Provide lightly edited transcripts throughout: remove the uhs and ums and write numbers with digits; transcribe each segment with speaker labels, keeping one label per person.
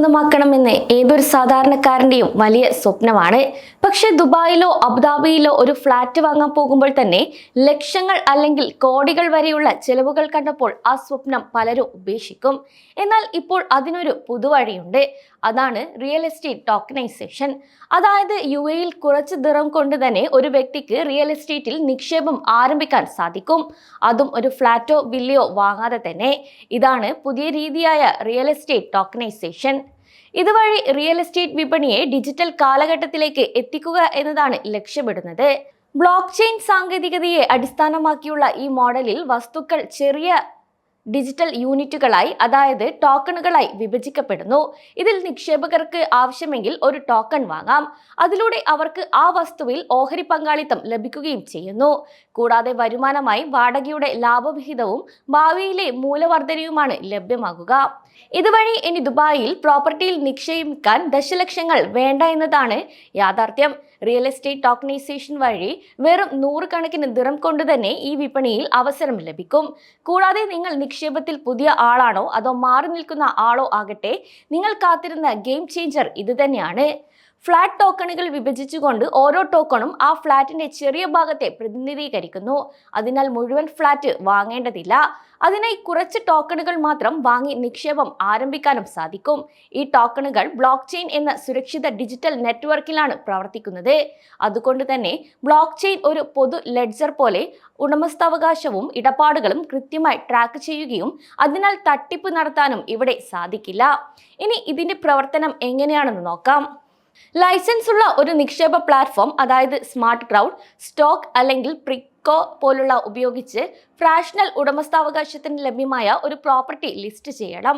Speaker 1: സ്വന്തമാക്കണമെന്ന് ഏതൊരു സാധാരണക്കാരന്റെയും വലിയ സ്വപ്നമാണ്. പക്ഷെ ദുബായിലോ അബുദാബിയിലോ ഒരു ഫ്ലാറ്റ് വാങ്ങാൻ പോകുമ്പോൾ തന്നെ ലക്ഷങ്ങൾ അല്ലെങ്കിൽ കോടികൾ വരെയുള്ള ചെലവുകൾ കണ്ടപ്പോൾ ആ സ്വപ്നം പലരും ഉപേക്ഷിക്കും. എന്നാൽ ഇപ്പോൾ അതിനൊരു പുതുവഴിയുണ്ട്. അതാണ് റിയൽ എസ്റ്റേറ്റ് ടോക്കണൈസേഷൻ. അതായത് UAE-യിൽ കുറച്ച് ദിറം കൊണ്ട് തന്നെ ഒരു വ്യക്തിക്ക് റിയൽ എസ്റ്റേറ്റിൽ നിക്ഷേപം ആരംഭിക്കാൻ സാധിക്കും. അതും ഒരു ഫ്ലാറ്റോ വില്ലയോ വാങ്ങാതെ തന്നെ. ഇതാണ് പുതിയ രീതിയായ റിയൽ എസ്റ്റേറ്റ് ടോക്കണൈസേഷൻ. ഇതുവഴി റിയൽ എസ്റ്റേറ്റ് വിപണിയെ ഡിജിറ്റൽ കാലഘട്ടത്തിലേക്ക് എത്തിക്കുക എന്നതാണ് ലക്ഷ്യമിടുന്നത്. ബ്ലോക്ക് ചെയിൻ സാങ്കേതികതയെ അടിസ്ഥാനമാക്കിയുള്ള ഈ മോഡലിൽ വസ്തുക്കൾ ചെറിയ ഡിജിറ്റൽ യൂണിറ്റുകളായി, അതായത് ടോക്കണുകളായി വിഭജിക്കപ്പെടുന്നു. ഇതിൽ നിക്ഷേപകർക്ക് ആവശ്യമെങ്കിൽ ഒരു ടോക്കൺ വാങ്ങാം. അതിലൂടെ അവർക്ക് ആ വസ്തുവിൽ ഓഹരി പങ്കാളിത്തം ലഭിക്കുകയും ചെയ്യുന്നു. കൂടാതെ വരുമാനമായി വാടകയുടെ ലാഭവിഹിതവും ഭാവിയിലെ മൂല്യവർദ്ധനയുമാണ് ലഭ്യമാകുക. ഇതുവഴി ഇനി ദുബായിൽ പ്രോപ്പർട്ടിയിൽ നിക്ഷേപിക്കാൻ ദശലക്ഷങ്ങൾ വേണ്ട എന്നതാണ് യാഥാർത്ഥ്യം. റിയൽ എസ്റ്റേറ്റ് ടോക്കണൈസേഷൻ വഴി വെറും 100 കണക്കിന് ദിറം കൊണ്ട് തന്നെ ഈ വിപണിയിൽ അവസരം ലഭിക്കും. കൂടാതെ നിങ്ങൾ നിക്ഷേപത്തിൽ പുതിയ ആളാണോ അതോ മാറി നിൽക്കുന്ന ആളോ ആകട്ടെ, നിങ്ങൾ കാത്തിരുന്ന ഗെയിം ചേഞ്ചർ ഇത് തന്നെയാണ്. ഫ്ലാറ്റ് ടോക്കണുകൾ വിഭജിച്ചുകൊണ്ട് ഓരോ ടോക്കണും ആ ഫ്ലാറ്റിന്റെ ചെറിയ ഭാഗത്തെ പ്രതിനിധീകരിക്കുന്നു. അതിനാൽ മുഴുവൻ ഫ്ലാറ്റ് വാങ്ങേണ്ടതില്ല. അതിനായി കുറച്ച് ടോക്കണുകൾ മാത്രം വാങ്ങി നിക്ഷേപം ആരംഭിക്കാനും സാധിക്കും. ഈ ടോക്കണുകൾ ബ്ലോക്ക് ചെയിൻ എന്ന സുരക്ഷിത ഡിജിറ്റൽ നെറ്റ്വർക്കിലാണ് പ്രവർത്തിക്കുന്നത്. അതുകൊണ്ട് തന്നെ ബ്ലോക്ക് ചെയിൻ ഒരു പൊതു ലെഡ്ജർ പോലെ ഉടമസ്ഥാവകാശവും ഇടപാടുകളും കൃത്യമായി ട്രാക്ക് ചെയ്യുകയും അതിനാൽ തട്ടിപ്പ് നടത്താനും ഇവിടെ സാധിക്കില്ല. ഇനി ഇതിന്റെ പ്രവർത്തനം എങ്ങനെയാണെന്ന് നോക്കാം. ലൈസൻസ് ഉള്ള ഒരു നിക്ഷേപ പ്ലാറ്റ്ഫോം, അതായത് സ്മാർട്ട് ക്രൗഡ്, സ്റ്റോക്ക് അല്ലെങ്കിൽ പ്രിക്കോ പോലുള്ള ഉപയോഗിച്ച് ഫ്രാക്ഷണൽ ഉടമസ്ഥാവകാശത്തിന് ലഭ്യമായ ഒരു പ്രോപ്പർട്ടി ലിസ്റ്റ് ചെയ്യണം.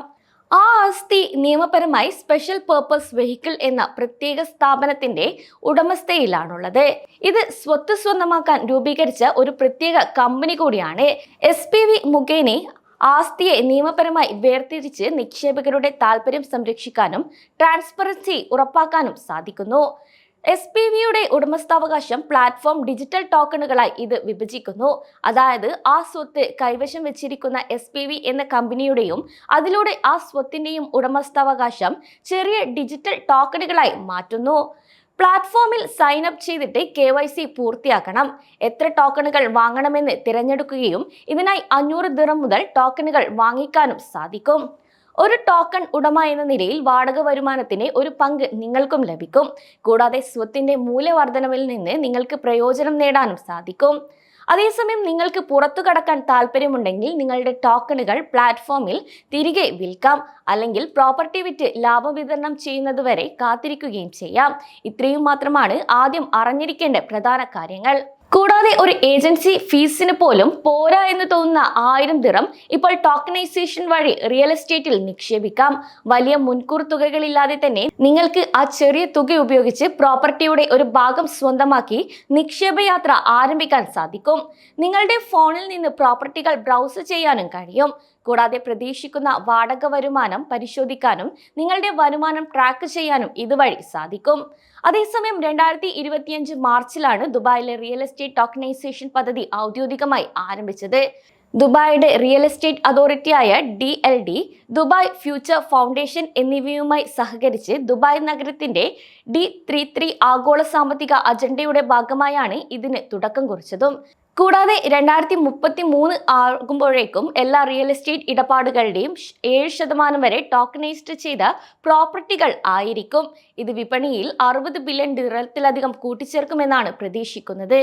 Speaker 1: ആ ആസ്തി നിയമപരമായി സ്പെഷ്യൽ പേർപ്പസ് വെഹിക്കിൾ എന്ന പ്രത്യേക സ്ഥാപനത്തിന്റെ ഉടമസ്ഥയിലാണുള്ളത്. ഇത് സ്വത്ത് സ്വന്തമാക്കാൻ രൂപീകരിച്ച ഒരു പ്രത്യേക കമ്പനി കൂടിയാണ്. SPV മുഖേന ആസ്തിയെ നിയമപരമായി വേർതിരിച്ച് നിക്ഷേപകരുടെ താൽപര്യം സംരക്ഷിക്കാനും ട്രാൻസ്പെറൻസി ഉറപ്പാക്കാനും സാധിക്കുന്നു. SPVയുടെ ഉടമസ്ഥാവകാശം പ്ലാറ്റ്ഫോം ഡിജിറ്റൽ ടോക്കണുകളായി ഇത് വിഭജിക്കുന്നു. അതായത് ആ സ്വത്ത് കൈവശം വെച്ചിരിക്കുന്ന SPV എന്ന കമ്പനിയുടെയും അതിലൂടെ ആ സ്വത്തിന്റെയും ഉടമസ്ഥാവകാശം ചെറിയ ഡിജിറ്റൽ ടോക്കണുകളായി മാറ്റുന്നു. പ്ലാറ്റ്ഫോമിൽ സൈൻ അപ്പ് ചെയ്തിട്ട് KYC പൂർത്തിയാക്കണം. എത്ര ടോക്കണുകൾ വാങ്ങണമെന്ന് തിരഞ്ഞെടുക്കുകയും ഇതിനായി 500 ദിറം മുതൽ ടോക്കണുകൾ വാങ്ങിക്കാനും സാധിക്കും. ഒരു ടോക്കൺ ഉടമ എന്ന നിലയിൽ വാടക വരുമാനത്തിന് ഒരു പങ്ക് നിങ്ങൾക്കും ലഭിക്കും. കൂടാതെ സ്വത്തിന്റെ മൂല്യവർദ്ധനവിൽ നിന്ന് നിങ്ങൾക്ക് പ്രയോജനം നേടാനും സാധിക്കും. അതേസമയം നിങ്ങൾക്ക് പുറത്തു കടക്കാൻ താല്പര്യമുണ്ടെങ്കിൽ നിങ്ങളുടെ ടോക്കണുകൾ പ്ലാറ്റ്ഫോമിൽ തിരികെ വിൽക്കാം, അല്ലെങ്കിൽ പ്രോപ്പർട്ടി വിറ്റ് ലാഭം വിതരണം ചെയ്യുന്നതുവരെ കാത്തിരിക്കുകയും ചെയ്യാം. ഇത്രയും മാത്രമാണ് ആദ്യം അറിഞ്ഞിരിക്കേണ്ട പ്രധാന കാര്യങ്ങൾ. കൂടാതെ ഒരു ഏജൻസി ഫീസിന് പോലും പോരാ എന്ന് തോന്നുന്ന 1000 ദിറം ഇപ്പോൾ ടോക്കണൈസേഷൻ വഴി റിയൽ എസ്റ്റേറ്റിൽ നിക്ഷേപിക്കാം. വലിയ മുൻകൂർ തുകകളില്ലാതെ തന്നെ നിങ്ങൾക്ക് ആ ചെറിയ തുക ഉപയോഗിച്ച് പ്രോപ്പർട്ടിയുടെ ഒരു ഭാഗം സ്വന്തമാക്കി നിക്ഷേപയാത്ര ആരംഭിക്കാൻ സാധിക്കും. നിങ്ങളുടെ ഫോണിൽ നിന്ന് പ്രോപ്പർട്ടികൾ ബ്രൗസ് ചെയ്യാനും കഴിയും. കൂടാതെ പ്രതീക്ഷിക്കുന്ന വാടക വരുമാനം പരിശോധിക്കാനും നിങ്ങളുടെ വരുമാനം ട്രാക്ക് ചെയ്യാനും ഇതുവഴി സാധിക്കും. അതേസമയം 2025 മാർച്ചിലാണ് ദുബായിലെ റിയൽ എസ്റ്റേറ്റ് ടോക്കണൈസേഷൻ പദ്ധതി ഔദ്യോഗികമായി ആരംഭിച്ചത്. ദുബായിയുടെ റിയൽ എസ്റ്റേറ്റ് അതോറിറ്റിയായ DLD, ദുബായ് ഫ്യൂച്ചർ ഫൗണ്ടേഷൻ എന്നിവയുമായി സഹകരിച്ച് ദുബായ് നഗരത്തിന്റെ D33 ആഗോള സാമ്പത്തിക അജണ്ടയുടെ ഭാഗമായാണ് ഇതിന് തുടക്കം കുറിച്ചതും. കൂടാതെ 2033 ആകുമ്പോഴേക്കും എല്ലാ റിയൽ എസ്റ്റേറ്റ് ഇടപാടുകളുടെയും 7% വരെ ടോക്കണൈസ്ഡ് ചെയ്ത പ്രോപ്പർട്ടികൾ ആയിരിക്കും. ഇത് വിപണിയിൽ 60 ബില്യൺ ദിറത്തിലധികം കൂട്ടിച്ചേർക്കുമെന്നാണ് പ്രതീക്ഷിക്കുന്നത്.